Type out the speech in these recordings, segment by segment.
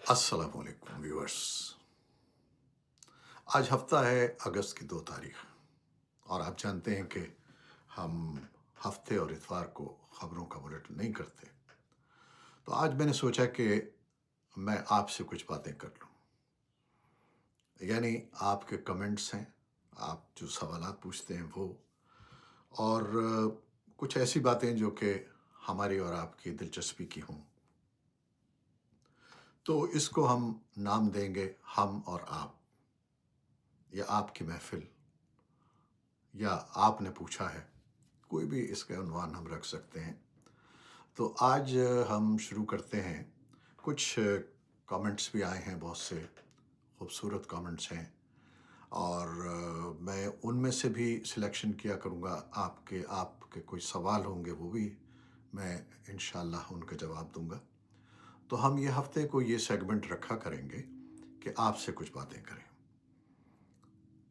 अस्सलाम वालेकुम व्यूअर्स। आज हफ्ता है अगस्त की 2 तारीख और आप जानते हैं कि हम हफ्ते और इतवार को खबरों का बुलेटिन नहीं करते। तो आज मैंने सोचा कि मैं आपसे कुछ बातें कर लूं, यानी आपके कमेंट्स हैं, आप जो सवालात पूछते हैं वो, और कुछ ऐसी बातें जो कि हमारी और आपकी दिलचस्पी की हों। तो इसको हम नाम देंगे हम और आप, या आपकी महफिल, या आपने पूछा है। कोई भी इसका उन्वान हम रख सकते हैं। तो आज हम शुरू करते हैं। कुछ कमेंट्स भी आए हैं, बहुत से खूबसूरत कमेंट्स हैं, और मैं उनमें से भी सिलेक्शन किया करूँगा। आपके आपके कोई सवाल होंगे वो भी मैं इंशाल्लाह उनका जवाब दूंगा। तो हम ये हफ्ते को ये सेगमेंट रखा करेंगे कि आपसे कुछ बातें करें।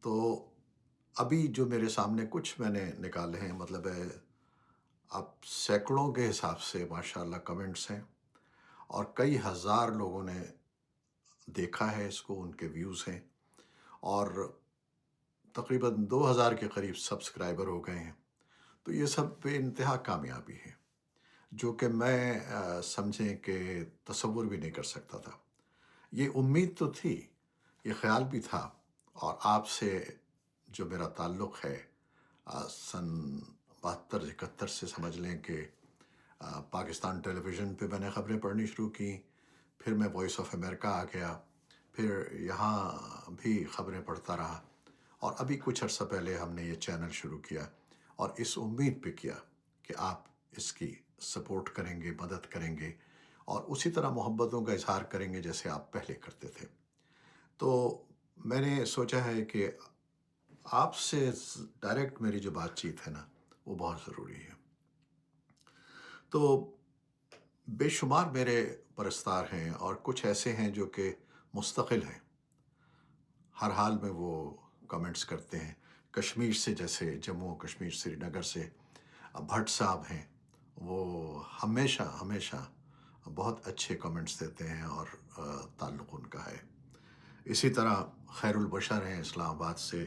तो अभी जो मेरे सामने कुछ मैंने निकाले हैं, मतलब है अब सैकड़ों के हिसाब से माशाल्लाह कमेंट्स हैं, और कई हज़ार लोगों ने देखा है इसको, उनके व्यूज़ हैं, और तकरीबन 2000 के करीब सब्सक्राइबर हो गए हैं। तो ये सब बेइंतहा कामयाबी है, जो कि मैं समझें कि तसव्वुर भी नहीं कर सकता था। ये उम्मीद तो थी, ये ख़्याल भी था, और आपसे जो मेरा ताल्लुक़ है सन 72-71 से समझ लें कि पाकिस्तान टेलीविज़न पे मैंने ख़बरें पढ़नी शुरू की, फिर मैं वॉइस ऑफ अमेरिका आ गया, फिर यहाँ भी ख़बरें पढ़ता रहा, और अभी कुछ अर्सा पहले हमने ये चैनल शुरू किया, और इस उम्मीद पे किया कि आप इसकी सपोर्ट करेंगे, मदद करेंगे, और उसी तरह मोहब्बतों का इज़हार करेंगे जैसे आप पहले करते थे। तो मैंने सोचा है कि आपसे डायरेक्ट मेरी जो बातचीत है ना, वो बहुत ज़रूरी है। तो बेशुमार मेरे परस्तार हैं, और कुछ ऐसे हैं जो कि मुस्तकिल हैं, हर हाल में वो कमेंट्स करते हैं। कश्मीर से, जैसे जम्मू और कश्मीर श्रीनगर से भट्ट साहब हैं, वो हमेशा हमेशा बहुत अच्छे कमेंट्स देते हैं, और ताल्लुक़ उनका है। इसी तरह खैरुल बशर हैं इस्लामाबाद से,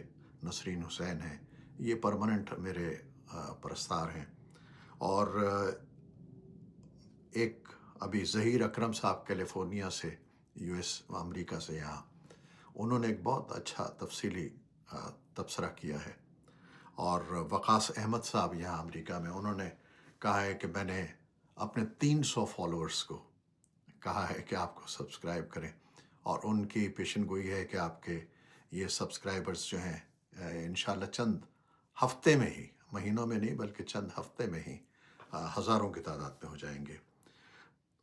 नसरीन हुसैन हैं, ये परमानेंट मेरे परस्तार हैं। और एक अभी ज़हीर अकरम साहब कैलिफोर्निया से, यूएस अमेरिका से यहाँ, उन्होंने एक बहुत अच्छा तफसीली तबसरा किया है। और वकास अहमद साहब यहाँ अमेरिका में, उन्होंने कहा है कि मैंने अपने 300 फॉलोअर्स को कहा है कि आपको सब्सक्राइब करें, और उनकी पेशन गोई है कि आपके ये सब्सक्राइबर्स जो हैं इंशाल्लाह चंद हफ्ते में ही, महीनों में नहीं बल्कि चंद हफ्ते में ही हज़ारों की तादाद में हो जाएंगे।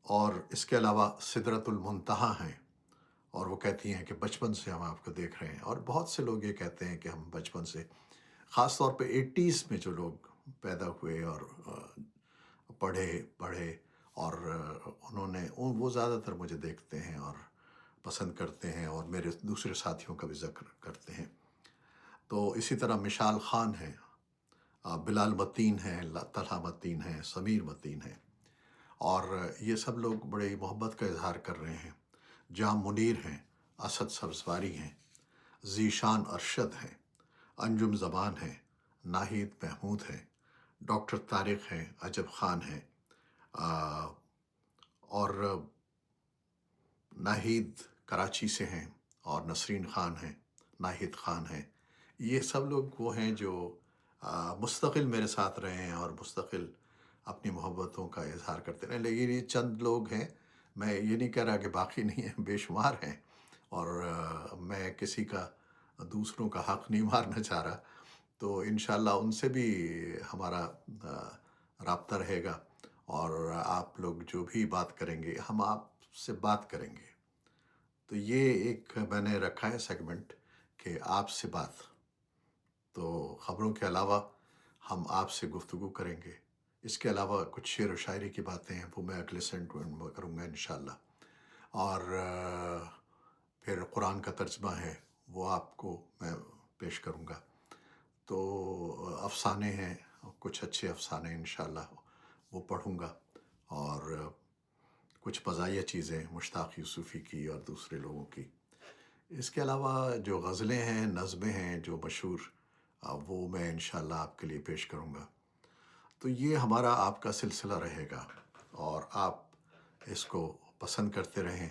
और इसके अलावा सिदरतुल मुंतहा हैं, और वो कहती हैं कि बचपन से हम आपको देख रहे हैं, और बहुत से लोग ये कहते हैं कि हम बचपन से, ख़ास तौर पे 80s में जो लोग पैदा हुए और पढ़े पढ़े, और वो ज़्यादातर मुझे देखते हैं और पसंद करते हैं, और मेरे दूसरे साथियों का भी ज़िक्र करते हैं। तो इसी तरह मिशाल ख़ान हैं, बिलाल मतीन हैं, तलहा मतीन हैं, समीर मतीन हैं, और ये सब लोग बड़े मोहब्बत का इजहार कर रहे हैं। जाम मुनीर हैं, असद सब्ज़वारी हैं, ज़ीशान अरशद हैं, अंजुम ज़बान हैं, नाहिद महमूद हैं, डॉक्टर तारिक हैं, अजब ख़ान हैं, और नाहिद कराची से हैं, और नसरीन ख़ान हैं, नाहिद ख़ान हैं। ये सब लोग वो हैं जो मुस्तकिल मेरे साथ रहे हैं, और मुस्तकिल अपनी मोहब्बतों का इजहार करते रहे। लेकिन ये चंद लोग हैं, मैं ये नहीं कह रहा कि बाकी नहीं हैं, बेशुमार हैं, और मैं किसी का, दूसरों का हक़ नहीं मारना चाह रहा। तो इंशाल्लाह उनसे भी हमारा राब्ता रहेगा, और आप लोग जो भी बात करेंगे हम आपसे बात करेंगे। तो ये एक मैंने रखा है सेगमेंट कि आपसे बात। तो ख़बरों के अलावा हम आपसे गुफ्तगू करेंगे। इसके अलावा कुछ शेर व शायरी की बातें हैं, वो मैं अगले सेगमेंट में करूँगा इंशाल्लाह। और फिर कुरान का तर्जमा है, वो आपको मैं पेश करूँगा। तो अफ़साने हैं, कुछ अच्छे अफ़साने इंशाल्लाह वो पढ़ूँगा, और کچھ مزاحیہ چیزیں مشتاق یوسفی کی اور دوسرے لوگوں کی۔ اس کے علاوہ جو غزلیں ہیں، نظمیں ہیں جو مشہور، وہ میں انشاءاللہ آپ کے لیے پیش کروں گا۔ تو یہ ہمارا آپ کا سلسلہ رہے گا، اور آپ اس کو پسند کرتے رہیں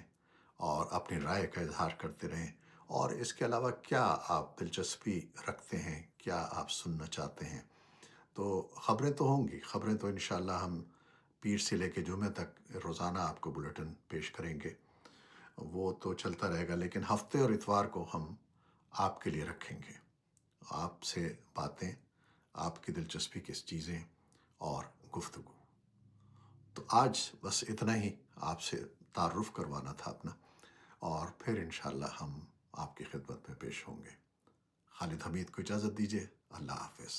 اور اپنی رائے کا اظہار کرتے رہیں، اور اس کے علاوہ کیا آپ دلچسپی رکھتے ہیں، کیا آپ سننا چاہتے ہیں۔ تو خبریں تو ہوں گی، خبریں تو انشاءاللہ ہم پیر سے لے کے جمعہ تک روزانہ آپ کو بلیٹن پیش کریں گے، وہ تو چلتا رہے گا، لیکن ہفتے اور اتوار کو ہم آپ کے لیے رکھیں گے آپ سے باتیں، آپ کی دلچسپی کس چیزیں اور گفتگو۔ تو آج بس اتنا ہی آپ سے تعارف کروانا تھا اپنا، اور پھر انشاءاللہ ہم آپ کی خدمت میں پیش ہوں گے۔ خالد حمید کو اجازت دیجیے، اللہ حافظ۔